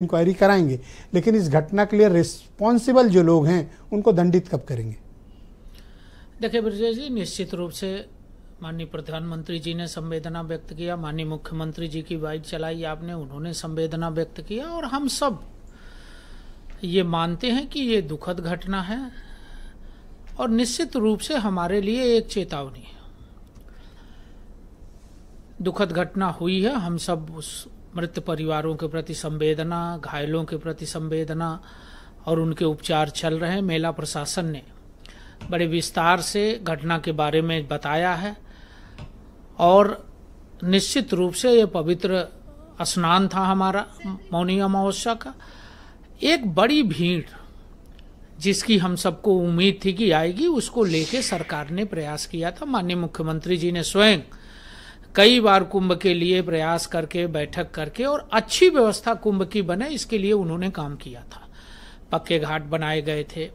Inquiry कराएंगे, लेकिन इस घटना के लिए रिस्पॉन्सिबल जो लोग हैं उनको दंडित कब करेंगे? देखिए ब्रजेश जी, निश्चित रूप से माननीय प्रधानमंत्री जी ने संवेदना व्यक्त किया, माननीय मुख्यमंत्री जी की बाइट चलाई आपने, उन्होंने संवेदना व्यक्त किया और हम सब ये मानते हैं कि ये दुखद घटना है और निश्चित रूप से हमारे लिए एक चेतावनी है। दुखद घटना हुई है, हम सब उस मृत परिवारों के प्रति संवेदना, घायलों के प्रति संवेदना और उनके उपचार चल रहे हैं। मेला प्रशासन ने बड़े विस्तार से घटना के बारे में बताया है और निश्चित रूप से ये पवित्र स्नान था हमारा मौनी अमावस्या का। एक बड़ी भीड़ जिसकी हम सबको उम्मीद थी कि आएगी, उसको लेके सरकार ने प्रयास किया था। माननीय मुख्यमंत्री जी ने स्वयं कई बार कुंभ के लिए प्रयास करके, बैठक करके और अच्छी व्यवस्था कुंभ की बने, इसके लिए उन्होंने काम किया था। पक्के घाट बनाए गए थे,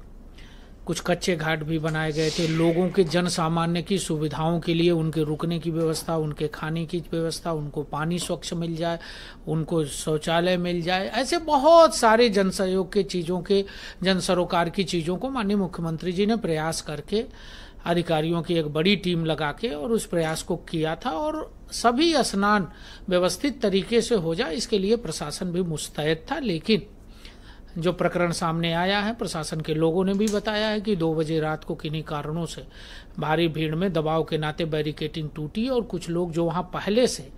कुछ कच्चे घाट भी बनाए गए थे। लोगों के जन सामान्य की सुविधाओं के लिए उनके रुकने की व्यवस्था, उनके खाने की व्यवस्था, उनको पानी स्वच्छ मिल जाए, उनको शौचालय मिल जाए, ऐसे बहुत सारे जन सहयोग के चीज़ों के, जन सरोकार की चीज़ों को माननीय मुख्यमंत्री जी ने प्रयास करके अधिकारियों की एक बड़ी टीम लगा के और उस प्रयास को किया था और सभी स्नान व्यवस्थित तरीके से हो जाए, इसके लिए प्रशासन भी मुस्तैद था। लेकिन जो प्रकरण सामने आया है, प्रशासन के लोगों ने भी बताया है कि 2 बजे रात को किन्हीं कारणों से भारी भीड़ में दबाव के नाते बैरिकेटिंग टूटी और कुछ लोग जो वहां पहले से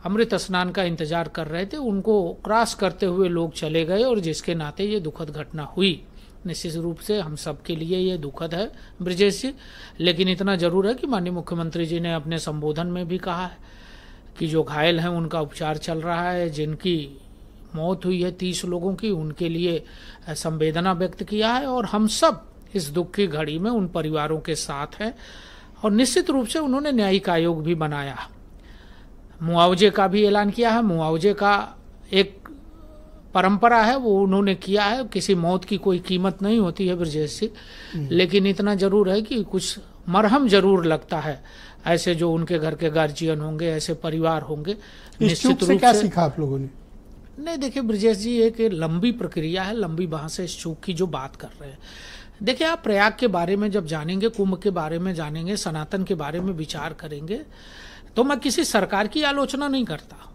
अमृत स्नान का इंतजार कर रहे थे, उनको क्रॉस करते हुए लोग चले गए और जिसके नाते ये दुखद घटना हुई। निश्चित रूप से हम सब के लिए ये दुखद है ब्रजेश जी, लेकिन इतना जरूर है कि माननीय मुख्यमंत्री जी ने अपने संबोधन में भी कहा है कि जो घायल हैं उनका उपचार चल रहा है, जिनकी मौत हुई है 30 लोगों की, उनके लिए संवेदना व्यक्त किया है और हम सब इस दुख की घड़ी में उन परिवारों के साथ हैं। और निश्चित रूप से उन्होंने न्यायिक आयोग भी बनाया, मुआवजे का भी ऐलान किया है। मुआवजे का एक परंपरा है, वो उन्होंने किया है। किसी मौत की कोई कीमत नहीं होती है ब्रजेश जी, लेकिन इतना जरूर है कि कुछ मरहम जरूर लगता है। ऐसे जो उनके घर के गार्जियन होंगे, ऐसे परिवार होंगे, निश्चित रूप से क्या सीखा आप लोगों ने? नहीं देखिए ब्रजेश जी, एक लंबी प्रक्रिया है, लंबी वहां से इस चूक की जो बात कर रहे हैं। देखिए, आप प्रयाग के बारे में जब जानेंगे, कुंभ के बारे में जानेंगे, सनातन के बारे में विचार करेंगे, तो मैं किसी सरकार की आलोचना नहीं करता।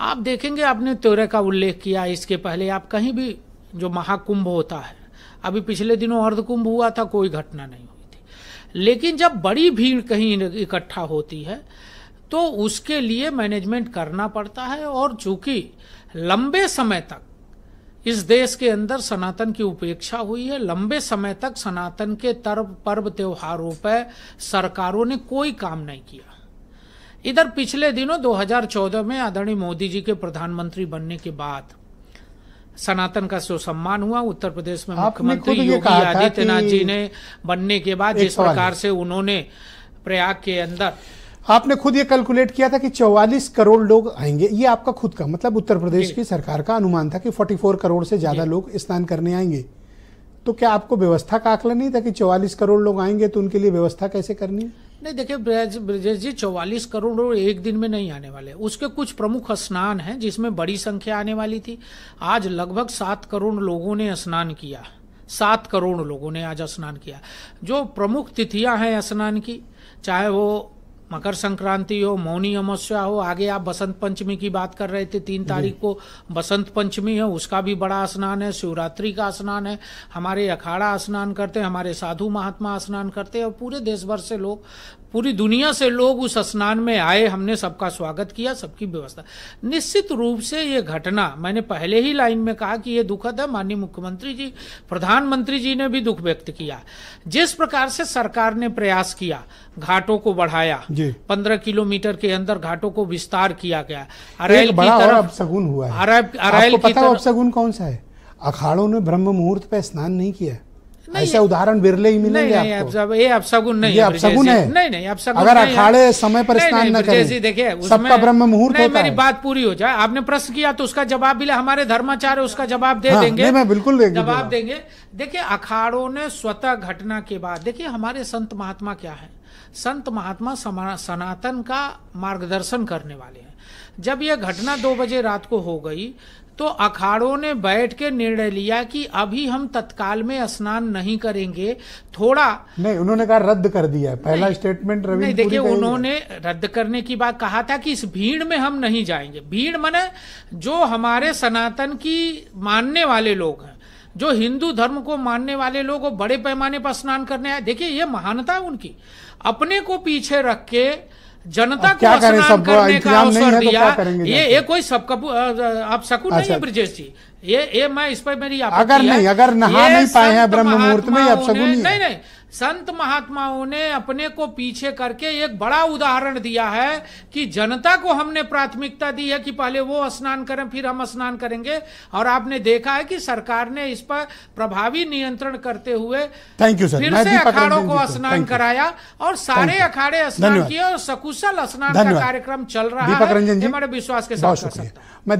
आप देखेंगे, आपने त्योरे का उल्लेख किया, इसके पहले आप कहीं भी जो महाकुंभ होता है, अभी पिछले दिनों अर्धकुंभ हुआ था, कोई घटना नहीं हुई थी। लेकिन जब बड़ी भीड़ कहीं इकट्ठा होती है तो उसके लिए मैनेजमेंट करना पड़ता है और चूंकि लंबे समय तक इस देश के अंदर सनातन की उपेक्षा हुई है, लंबे समय तक सनातन के पर्व त्योहारों पर सरकारों ने कोई काम नहीं किया। इधर पिछले दिनों 2014 में आदरणीय मोदी जी के प्रधानमंत्री बनने के बाद सनातन का जो सम्मान हुआ उत्तर प्रदेश में मुख्यमंत्री योगी आदित्यनाथ जी ने बनने के बाद, जिस प्रकार से उन्होंने प्रयाग के अंदर, आपने खुद ये कैलकुलेट किया था कि 44 करोड़ लोग आएंगे, ये आपका खुद का मतलब उत्तर प्रदेश की सरकार का अनुमान था कि 44 करोड़ से ज्यादा लोग स्नान करने आएंगे। तो क्या आपको व्यवस्था का आकलन नहीं था कि 44 करोड़ लोग आएंगे तो उनके लिए व्यवस्था कैसे करनी है? नहीं देखिए ब्रजेश जी, 44 करोड़ लोग एक दिन में नहीं आने वाले। उसके कुछ प्रमुख स्नान हैं जिसमें बड़ी संख्या आने वाली थी। आज लगभग 7 करोड़ लोगों ने स्नान किया, 7 करोड़ लोगों ने आज स्नान किया। जो प्रमुख तिथियां हैं स्नान की, चाहे वो मकर संक्रांति हो, मौनी अमावस्या हो, आगे आप बसंत पंचमी की बात कर रहे थे, 3 तारीख को बसंत पंचमी है, उसका भी बड़ा स्नान है, शिवरात्रि का स्नान है, हमारे अखाड़ा स्नान करते हैं, हमारे साधु महात्मा स्नान करते हैं और पूरे देश भर से लोग, पूरी दुनिया से लोग उस स्नान में आए। हमने सबका स्वागत किया, सबकी व्यवस्था। निश्चित रूप से ये घटना, मैंने पहले ही लाइन में कहा कि ये दुखद है। माननीय मुख्यमंत्री जी, प्रधानमंत्री जी ने भी दुख व्यक्त किया। जिस प्रकार से सरकार ने प्रयास किया, घाटों को बढ़ाया, 15 किलोमीटर के अंदर घाटों को विस्तार किया गया। अरैल की तरफ अपशगुन हुआ है। अरैल की तरफ अपशगुन कौन सा है? अखाड़ों ने ब्रह्म मुहूर्त पे स्नान नहीं किया। ऐसे उदाहरण बिरले ही मिलेंगे आपको। ये अपशगुन नहीं, ये अपशगुन है। नहीं अपशगुन। अगर अखाड़े समय पर स्नान न करें, देखिए सबका ब्रह्म मुहूर्त होता है। मेरी बात पूरी हो जाए, आपने प्रश्न किया तो उसका जवाब भी, हमारे धर्माचार्य उसका जवाब दे देंगे। मैं बिल्कुल जवाब देंगे। देखिए, अखाड़ों ने स्वतः घटना के बाद, देखिए हमारे संत महात्मा क्या है, संत महात्मा सनातन का मार्गदर्शन करने वाले हैं। जब यह घटना 2 बजे रात को हो गई तो अखाड़ों ने बैठ के निर्णय लिया कि अभी हम तत्काल में स्नान नहीं करेंगे, थोड़ा नहीं, उन्होंने कहा रद्द कर दिया है। पहला स्टेटमेंट रवि नहीं, देखिए उन्होंने रद्द करने की बात कहा था कि इस भीड़ में हम नहीं जाएंगे। भीड़ माने जो हमारे सनातन की मानने वाले लोग हैं, जो हिंदू धर्म को मानने वाले लोग वो बड़े पैमाने पर स्नान करने आए। देखिए ये महानता है उनकी, अपने को पीछे रख के जनता को स्नान करने का अवसर दिया। ये कोई सबका आप शकुन नहीं है ब्रजेश जी, ये मैं इस पर मेरी अगर नहा नहीं पाए हैं ब्रह्म मुहूर्त में, अब शकुन नहीं, संत महात्माओं ने अपने को पीछे करके एक बड़ा उदाहरण दिया है कि जनता को हमने प्राथमिकता दी है कि पहले वो स्नान करें फिर हम स्नान करेंगे। और आपने देखा है कि सरकार ने इस पर प्रभावी नियंत्रण करते हुए थैंक यू सर, फिर से अखाड़ों को स्नान कराया और सारे अखाड़े स्नान किए और सकुशल स्नान का कार्यक्रम चल रहा है। हमारे विश्वास के साथ। मैं